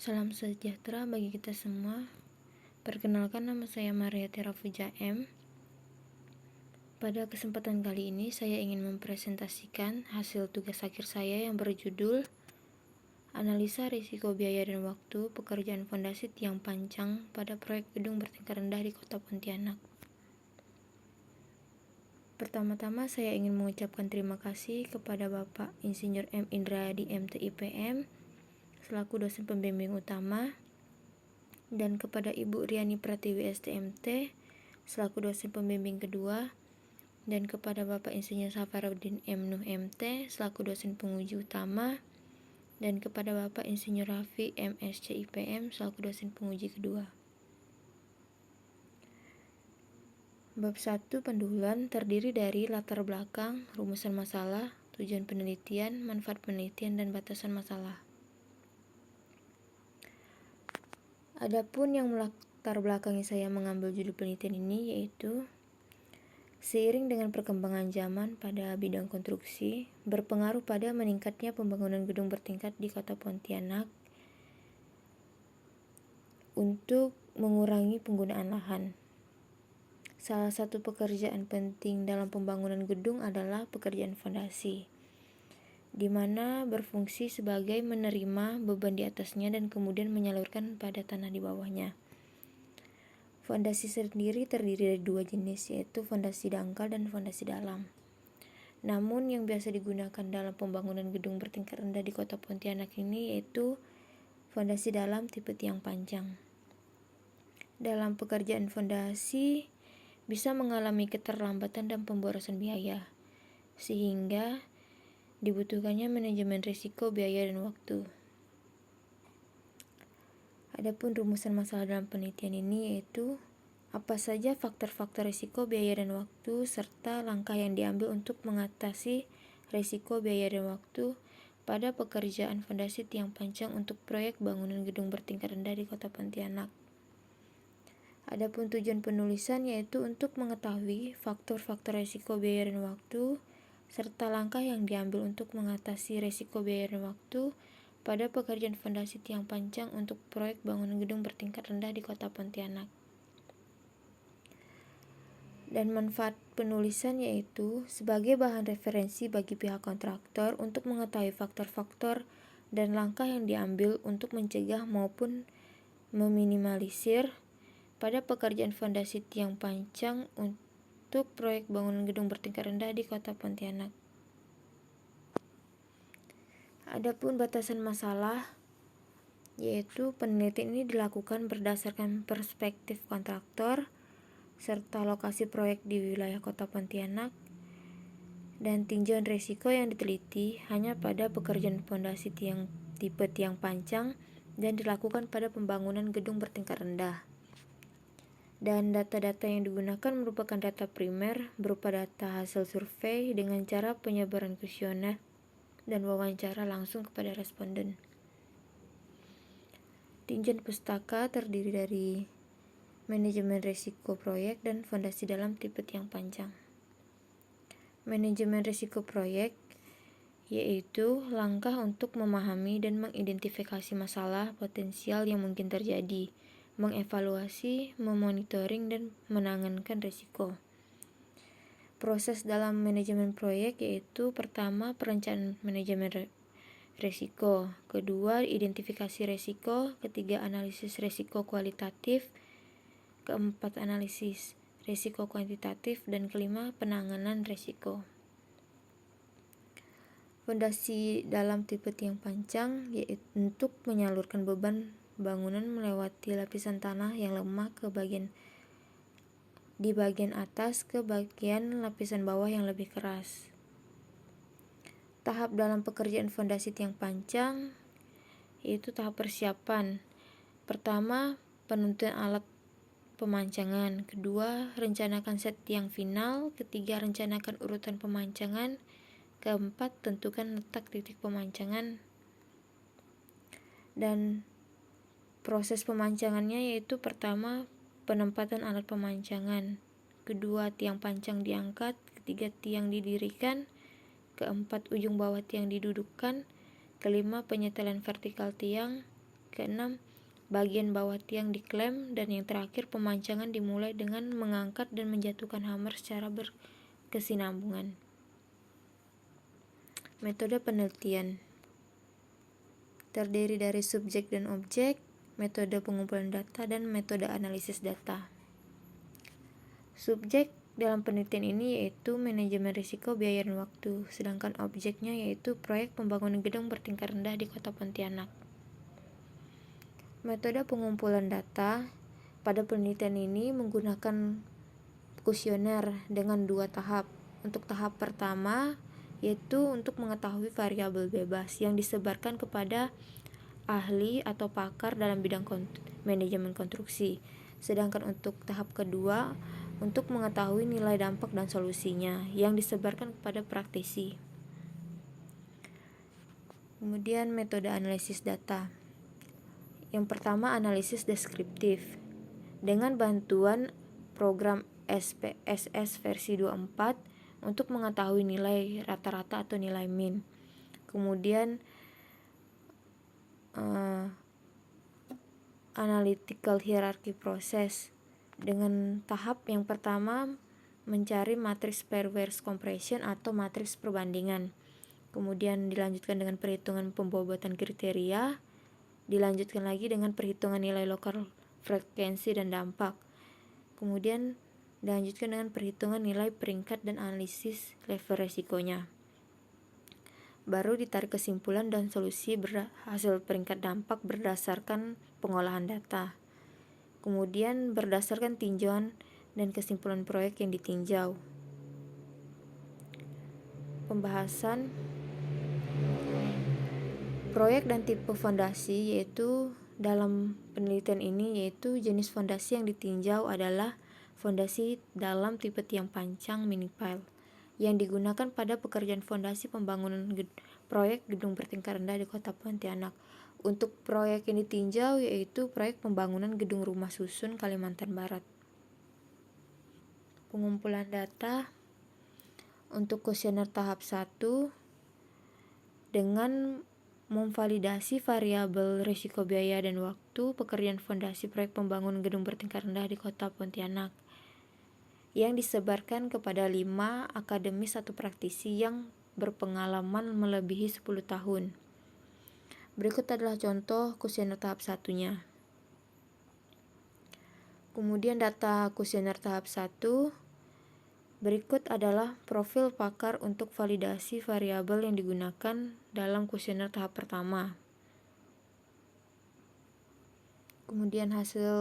Salam sejahtera bagi kita semua. Perkenalkan, nama saya Maria Terafuja M. Pada kesempatan kali ini saya ingin mempresentasikan hasil tugas akhir saya yang berjudul Analisa Risiko Biaya dan Waktu Pekerjaan Fondasi Tiang Pancang pada Proyek Gedung Bertingkat Rendah di Kota Pontianak. Pertama-tama saya ingin mengucapkan terima kasih kepada Bapak Insinyur M. Indrayadi MTIPM selaku dosen pembimbing utama, dan kepada Ibu Riani Pratiwi STMT selaku dosen pembimbing kedua, dan kepada Bapak Insinyur Safaruddin M. Nuh MT selaku dosen penguji utama, dan kepada Bapak Insinyur Rafi MSc IPM selaku dosen penguji kedua. Bab 1 pendahuluan terdiri dari latar belakang, rumusan masalah, tujuan penelitian, manfaat penelitian, dan batasan masalah. Adapun yang melatar belakangi saya mengambil judul penelitian ini yaitu seiring dengan perkembangan zaman pada bidang konstruksi berpengaruh pada meningkatnya pembangunan gedung bertingkat di Kota Pontianak untuk mengurangi penggunaan lahan. Salah satu pekerjaan penting dalam pembangunan gedung adalah pekerjaan fondasi, di mana berfungsi sebagai menerima beban di atasnya dan kemudian menyalurkan pada tanah di bawahnya. Fondasi sendiri terdiri dari dua jenis, yaitu fondasi dangkal dan fondasi dalam. Namun yang biasa digunakan dalam pembangunan gedung bertingkat rendah di Kota Pontianak ini yaitu fondasi dalam tipe tiang panjang. Dalam pekerjaan fondasi bisa mengalami keterlambatan dan pemborosan biaya, sehingga dibutuhkannya manajemen risiko, biaya, dan waktu. Adapun rumusan masalah dalam penelitian ini yaitu apa saja faktor-faktor risiko, biaya, dan waktu, serta langkah yang diambil untuk mengatasi risiko, biaya, dan waktu pada pekerjaan fondasi tiang panjang untuk proyek bangunan gedung bertingkat rendah di Kota Pontianak. Adapun tujuan penulisan yaitu untuk mengetahui faktor-faktor risiko, biaya, dan waktu, serta langkah yang diambil untuk mengatasi risiko, biaya, dan waktu pada pekerjaan fondasi tiang panjang untuk proyek bangunan gedung bertingkat rendah di Kota Pontianak. Dan manfaat penulisan yaitu sebagai bahan referensi bagi pihak kontraktor untuk mengetahui faktor-faktor dan langkah yang diambil untuk mencegah maupun meminimalisir pada pekerjaan fondasi tiang panjang untuk proyek bangunan gedung bertingkat rendah di Kota Pontianak. Adapun batasan masalah yaitu penelitian ini dilakukan berdasarkan perspektif kontraktor serta lokasi proyek di wilayah Kota Pontianak, dan tinjauan risiko yang diteliti hanya pada pekerjaan fondasi tipe tiang panjang dan dilakukan pada pembangunan gedung bertingkat rendah. Dan data-data yang digunakan merupakan data primer berupa data hasil survei dengan cara penyebaran kuesioner dan wawancara langsung kepada responden. Tinjauan pustaka terdiri dari manajemen risiko proyek dan fondasi dalam tipe tiang panjang. Manajemen risiko proyek yaitu langkah untuk memahami dan mengidentifikasi masalah potensial yang mungkin terjadi, mengevaluasi, memonitoring, dan menangankan risiko. Proses dalam manajemen proyek yaitu pertama, perencanaan manajemen risiko, kedua, identifikasi risiko, ketiga, analisis risiko kualitatif, keempat, analisis risiko kuantitatif, dan kelima, penanganan risiko. Fondasi dalam tipe tiang panjang yaitu untuk menyalurkan beban bangunan melewati lapisan tanah yang lemah di bagian atas ke bagian lapisan bawah yang lebih keras. Tahap dalam pekerjaan fondasi tiang panjang yaitu tahap persiapan. Pertama, penentuan alat pemancangan. Kedua, rencanakan set tiang final. Ketiga, rencanakan urutan pemancangan. Keempat, tentukan letak titik pemancangan. Dan proses pemancangannya yaitu pertama, penempatan alat pemancangan. Kedua, tiang pancang diangkat. Ketiga, tiang didirikan. Keempat, ujung bawah tiang didudukkan. Kelima, penyetelan vertikal tiang. Keenam, bagian bawah tiang diklem. Dan yang terakhir, pemancangan dimulai dengan mengangkat dan menjatuhkan hammer secara berkesinambungan. Metode penelitian terdiri dari subjek dan objek, metode pengumpulan data, dan metode analisis data. Subjek dalam penelitian ini yaitu manajemen risiko, biaya, dan waktu, sedangkan objeknya yaitu proyek pembangunan gedung bertingkat rendah di Kota Pontianak. Metode pengumpulan data pada penelitian ini menggunakan kuesioner dengan 2 tahap. Untuk tahap pertama yaitu untuk mengetahui variabel bebas yang disebarkan kepada ahli atau pakar dalam bidang manajemen konstruksi. Sedangkan untuk tahap kedua untuk mengetahui nilai dampak dan solusinya yang disebarkan kepada praktisi. Kemudian metode analisis data. Yang pertama, analisis deskriptif. Dengan bantuan program SPSS versi 24 untuk mengetahui nilai rata-rata atau nilai min. Kemudian analytical hierarchy process. Dengan tahap yang pertama mencari matriks pairwise compression atau matriks perbandingan. Kemudian dilanjutkan dengan perhitungan pembobotan kriteria. Dilanjutkan lagi dengan perhitungan nilai lokal frekuensi dan dampak. Kemudian dilanjutkan dengan perhitungan nilai peringkat dan analisis level resikonya. Baru ditarik kesimpulan dan solusi hasil peringkat dampak berdasarkan pengolahan data. Kemudian berdasarkan tinjauan dan kesimpulan proyek yang ditinjau. Pembahasan proyek dan tipe fondasi, yaitu dalam penelitian ini yaitu jenis fondasi yang ditinjau adalah fondasi dalam tipe tiang pancang mini-pile yang digunakan pada pekerjaan fondasi pembangunan proyek gedung bertingkat rendah di Kota Pontianak. Untuk proyek yang ditinjau yaitu proyek pembangunan gedung rumah susun Kalimantan Barat. Pengumpulan data untuk kuesioner tahap 1 dengan memvalidasi variabel risiko, biaya, dan waktu pekerjaan fondasi proyek pembangunan gedung bertingkat rendah di Kota Pontianak yang disebarkan kepada 5 akademis atau praktisi yang berpengalaman melebihi 10 tahun. Berikut adalah contoh kuesioner tahap 1-nya. Kemudian data kuesioner tahap 1. Berikut adalah profil pakar untuk validasi variabel yang digunakan dalam kuesioner tahap pertama. Kemudian hasil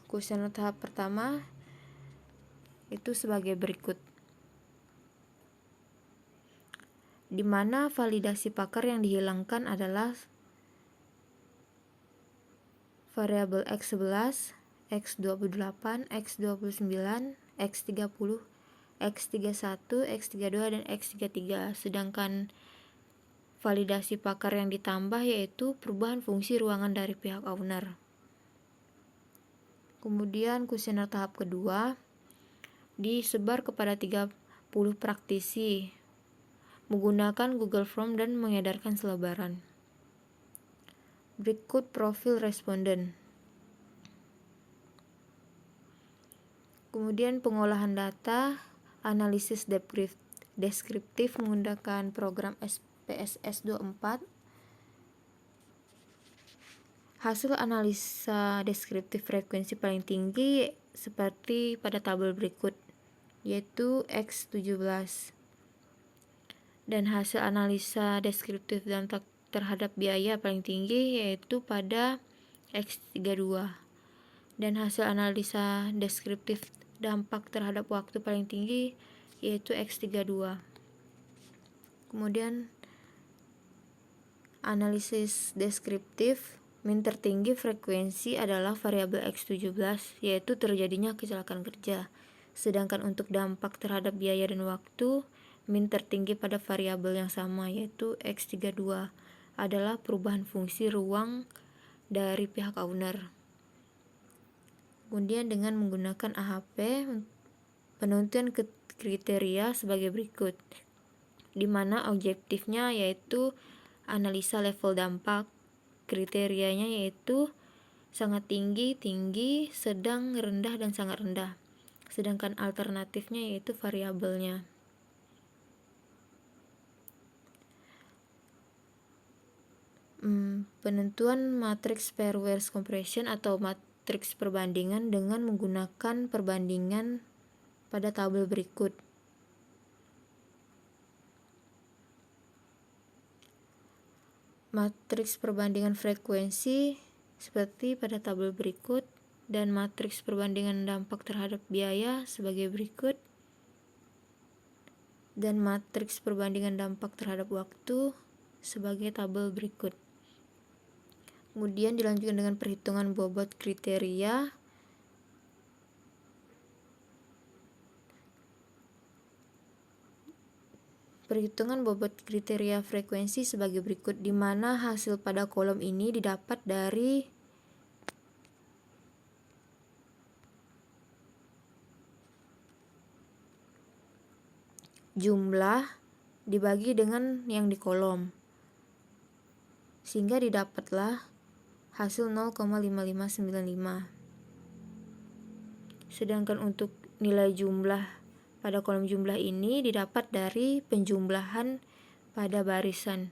kuesioner tahap pertama itu sebagai berikut. Di mana validasi pakar yang dihilangkan adalah variabel X11, X28, X29, X30, X31, X32, dan X33. Sedangkan validasi pakar yang ditambah yaitu perubahan fungsi ruangan dari pihak owner. Kemudian kuesioner tahap kedua disebar kepada 30 praktisi menggunakan Google Form dan mengedarkan selebaran. Berikut profil responden. Kemudian pengolahan data, analisis deskriptif menggunakan program SPSS 24. Hasil analisa deskriptif frekuensi paling tinggi seperti pada tabel berikut, yaitu X17. Dan hasil analisa deskriptif dampak terhadap biaya paling tinggi yaitu pada X32. Dan hasil analisa deskriptif dampak terhadap waktu paling tinggi yaitu X32. Kemudian analisis deskriptif min tertinggi frekuensi adalah variabel X17 yaitu terjadinya kecelakaan kerja. Sedangkan untuk dampak terhadap biaya dan waktu min tertinggi pada variabel yang sama yaitu X32 adalah perubahan fungsi ruang dari pihak owner. Kemudian dengan menggunakan AHP, penentuan kriteria sebagai berikut, di mana objektifnya yaitu analisa level dampak, kriterianya yaitu sangat tinggi, tinggi, sedang, rendah, dan sangat rendah. Sedangkan alternatifnya yaitu variabelnya. Penentuan matriks pairwise compression atau matriks perbandingan dengan menggunakan perbandingan pada tabel berikut. Matriks perbandingan frekuensi seperti pada tabel berikut, dan matriks perbandingan dampak terhadap biaya sebagai berikut, dan matriks perbandingan dampak terhadap waktu sebagai tabel berikut. Kemudian dilanjutkan dengan perhitungan bobot kriteria. Perhitungan bobot kriteria frekuensi sebagai berikut, di mana hasil pada kolom ini didapat dari jumlah dibagi dengan yang di kolom, sehingga didapatlah hasil 0,5595. Sedangkan untuk nilai jumlah pada kolom jumlah ini didapat dari penjumlahan pada barisan.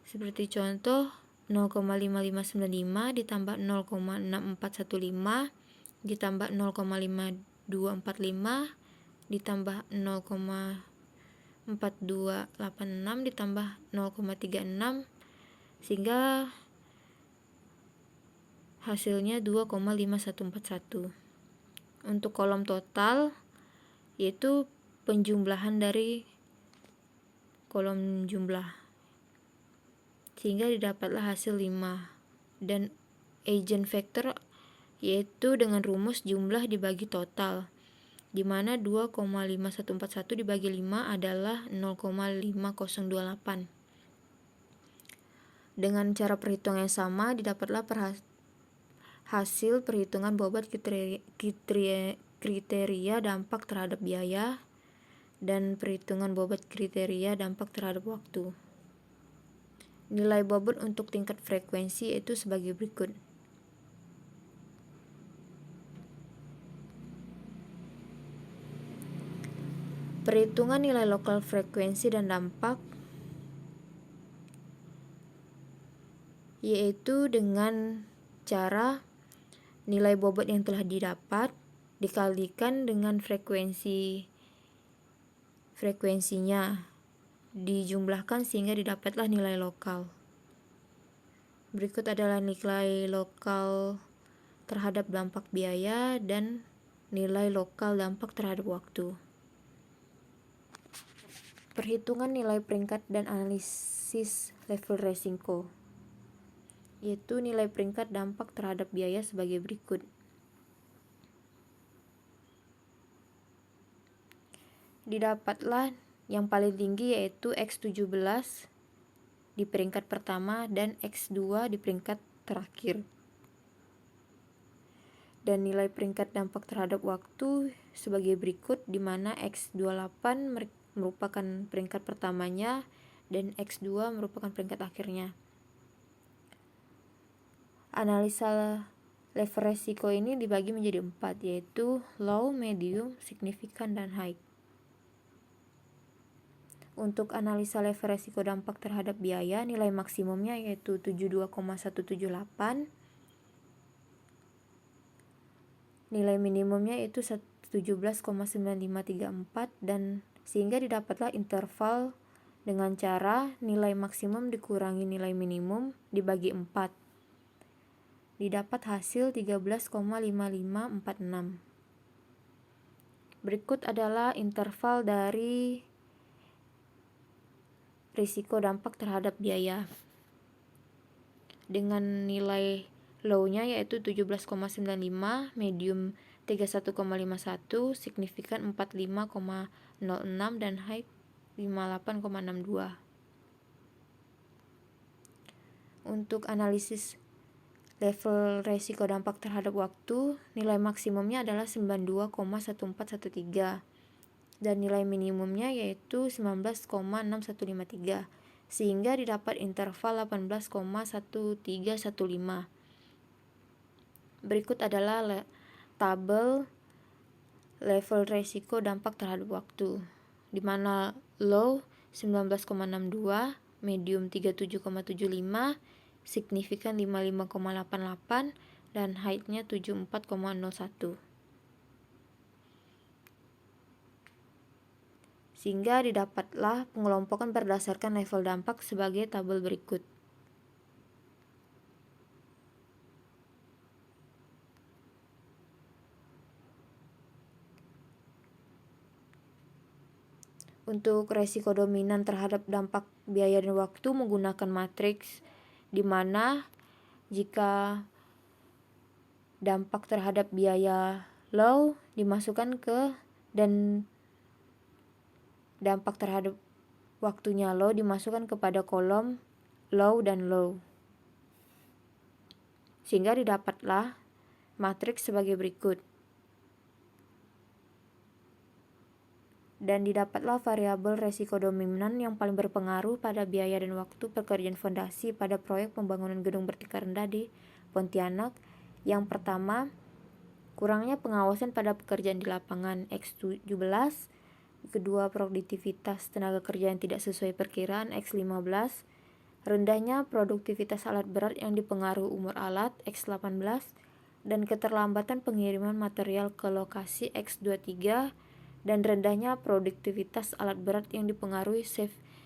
Seperti contoh 0,5595 ditambah 0,6415 ditambah 0,5245 ditambah 0,4286 ditambah 0,36 sehingga hasilnya 2,5141. Untuk kolom total yaitu penjumlahan dari kolom jumlah, sehingga didapatlah hasil 5. Dan eigenvector yaitu dengan rumus jumlah dibagi total, di mana 2,5141 dibagi 5 adalah 0,5028. Dengan cara perhitungan yang sama didapatlah hasil perhitungan bobot kriteria dampak terhadap biaya dan perhitungan bobot kriteria dampak terhadap waktu. Nilai bobot untuk tingkat frekuensi itu sebagai berikut. Perhitungan nilai lokal frekuensi dan dampak yaitu dengan cara nilai bobot yang telah didapat dikalikan dengan frekuensinya dijumlahkan sehingga didapatlah nilai lokal. Berikut adalah nilai lokal terhadap dampak biaya dan nilai lokal dampak terhadap waktu. Perhitungan nilai peringkat dan analisis level resiko, yaitu nilai peringkat dampak terhadap biaya sebagai berikut. Didapatlah yang paling tinggi yaitu X17 di peringkat pertama dan X2 di peringkat terakhir. Dan nilai peringkat dampak terhadap waktu sebagai berikut, di mana X28 merupakan peringkat pertamanya dan X2 merupakan peringkat akhirnya. Analisa level resiko ini dibagi menjadi 4, yaitu low, medium, signifikan, dan high. Untuk analisa level resiko dampak terhadap biaya, nilai maksimumnya yaitu 72,178, nilai minimumnya yaitu 17,9534, dan sehingga didapatlah interval dengan cara nilai maksimum dikurangi nilai minimum dibagi 4. Didapat hasil 13,5546. Berikut adalah interval dari risiko dampak terhadap biaya. Dengan nilai low-nya yaitu 17,95, medium 31,51, signifikan 45,06, dan high 58,62. Untuk analisis level resiko dampak terhadap waktu, nilai maksimumnya adalah 92,1413 dan nilai minimumnya yaitu 19,6153, sehingga didapat interval 18,1315. Berikut adalah tabel level resiko dampak terhadap waktu, di mana low 19,62, medium 37,75, signifikan 55,88, dan height-nya 74,01. Sehingga didapatlah pengelompokan berdasarkan level dampak sebagai tabel berikut. Untuk resiko dominan terhadap dampak biaya dan waktu menggunakan matriks, di mana jika dampak terhadap biaya low dimasukkan ke, dan dampak terhadap waktunya low dimasukkan kepada kolom low dan low, sehingga didapatlah matriks sebagai berikut. Dan didapatlah variabel resiko dominan yang paling berpengaruh pada biaya dan waktu pekerjaan fondasi pada proyek pembangunan gedung bertingkat rendah di Pontianak. Yang pertama, kurangnya pengawasan pada pekerjaan di lapangan X17. Kedua, produktivitas tenaga kerja yang tidak sesuai perkiraan X15. Rendahnya produktivitas alat berat yang dipengaruhi umur alat X18. Dan keterlambatan pengiriman material ke lokasi X23. Dan rendahnya produktivitas alat berat yang dipengaruhi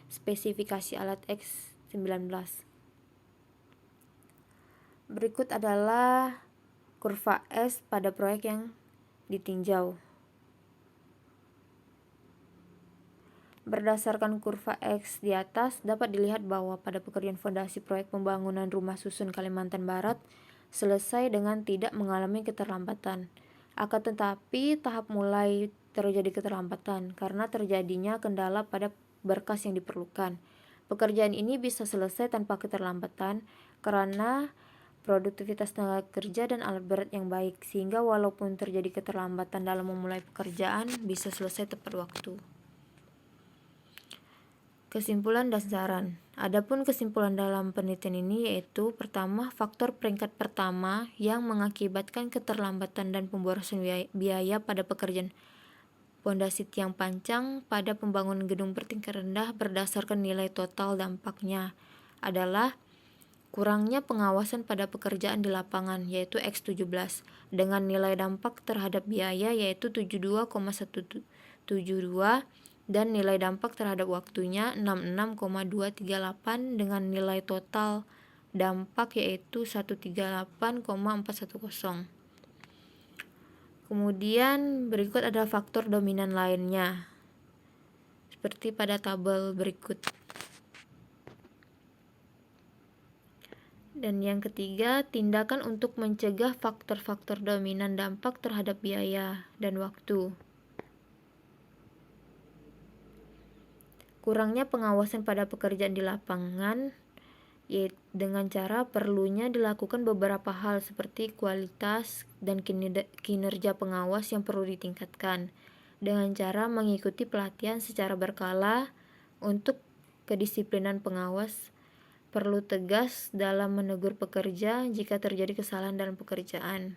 spesifikasi alat X19. Berikut adalah kurva S pada proyek yang ditinjau. Berdasarkan kurva X di atas, dapat dilihat bahwa pada pekerjaan fondasi proyek pembangunan rumah susun Kalimantan Barat selesai dengan tidak mengalami keterlambatan. Akan tetapi, tahap mulai terjadi keterlambatan karena terjadinya kendala pada berkas yang diperlukan. Pekerjaan ini bisa selesai tanpa keterlambatan karena produktivitas tenaga kerja dan alat berat yang baik, sehingga walaupun terjadi keterlambatan dalam memulai pekerjaan, bisa selesai tepat waktu. Kesimpulan dan saran. Adapun kesimpulan dalam penelitian ini yaitu, pertama, faktor peringkat pertama yang mengakibatkan keterlambatan dan pemborosan biaya pada pekerjaan pondasi tiang pancang pada pembangunan gedung bertingkat rendah berdasarkan nilai total dampaknya adalah kurangnya pengawasan pada pekerjaan di lapangan yaitu X17 dengan nilai dampak terhadap biaya yaitu 72,172 dan nilai dampak terhadap waktunya 66,238 dengan nilai total dampak yaitu 138,410. Kemudian berikut ada faktor dominan lainnya seperti pada tabel berikut. Dan yang ketiga, tindakan untuk mencegah faktor-faktor dominan dampak terhadap biaya dan waktu. Kurangnya pengawasan pada pekerjaan di lapangan dengan cara perlunya dilakukan beberapa hal seperti kualitas dan kinerja pengawas yang perlu ditingkatkan dengan cara mengikuti pelatihan secara berkala. Untuk kedisiplinan pengawas, perlu tegas dalam menegur pekerja jika terjadi kesalahan dalam pekerjaan.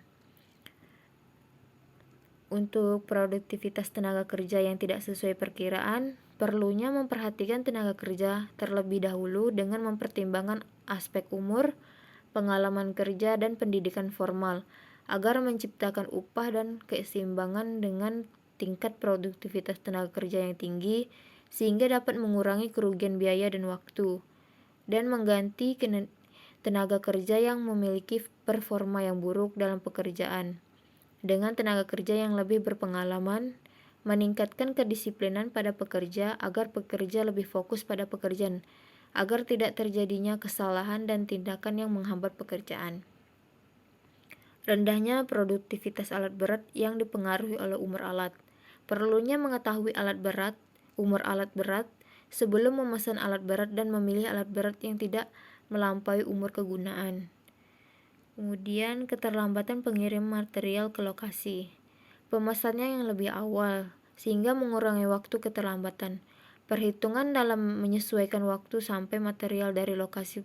Untuk produktivitas tenaga kerja yang tidak sesuai perkiraan, perlunya memperhatikan tenaga kerja terlebih dahulu dengan mempertimbangkan aspek umur, pengalaman kerja, dan pendidikan formal agar menciptakan upah dan keseimbangan dengan tingkat produktivitas tenaga kerja yang tinggi sehingga dapat mengurangi kerugian biaya dan waktu dan mengganti tenaga kerja yang memiliki performa yang buruk dalam pekerjaan dengan tenaga kerja yang lebih berpengalaman, meningkatkan kedisiplinan pada pekerja agar pekerja lebih fokus pada pekerjaan, agar tidak terjadinya kesalahan dan tindakan yang menghambat pekerjaan. Rendahnya produktivitas alat berat yang dipengaruhi oleh umur alat. Perlunya mengetahui umur alat berat, sebelum memesan alat berat dan memilih alat berat yang tidak melampaui umur kegunaan. Kemudian keterlambatan pengirim material ke lokasi. Pemesannya yang lebih awal sehingga mengurangi waktu keterlambatan. perhitungan dalam menyesuaikan waktu sampai material dari lokasi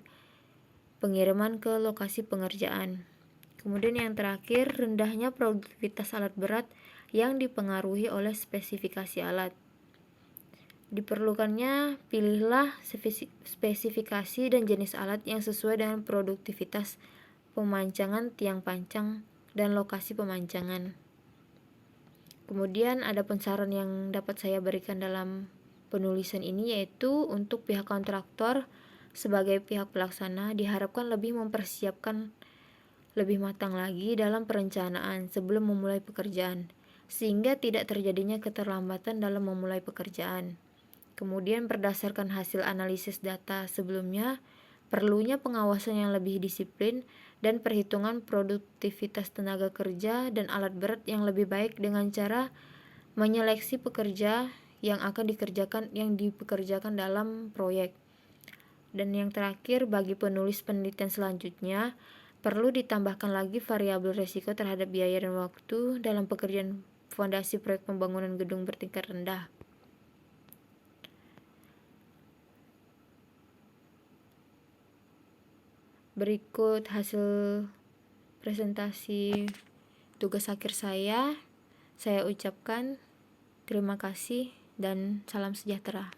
pengiriman ke lokasi pengerjaan. Kemudian yang terakhir, rendahnya produktivitas alat berat yang dipengaruhi oleh spesifikasi alat. Diperlukannya pilihlah spesifikasi dan jenis alat yang sesuai dengan produktivitas pemancangan tiang pancang dan lokasi pemancangan. Kemudian ada saran yang dapat saya berikan dalam penulisan ini, yaitu untuk pihak kontraktor sebagai pihak pelaksana diharapkan lebih mempersiapkan lebih matang lagi dalam perencanaan sebelum memulai pekerjaan, sehingga tidak terjadinya keterlambatan dalam memulai pekerjaan. Kemudian berdasarkan hasil analisis data sebelumnya, perlunya pengawasan yang lebih disiplin dan perhitungan produktivitas tenaga kerja dan alat berat yang lebih baik dengan cara menyeleksi pekerja yang dipekerjakan dalam proyek. Dan yang terakhir, bagi penulis penelitian selanjutnya, perlu ditambahkan lagi variabel risiko terhadap biaya dan waktu dalam pekerjaan fondasi proyek pembangunan gedung bertingkat rendah. Berikut hasil presentasi tugas akhir saya. Saya ucapkan terima kasih dan salam sejahtera.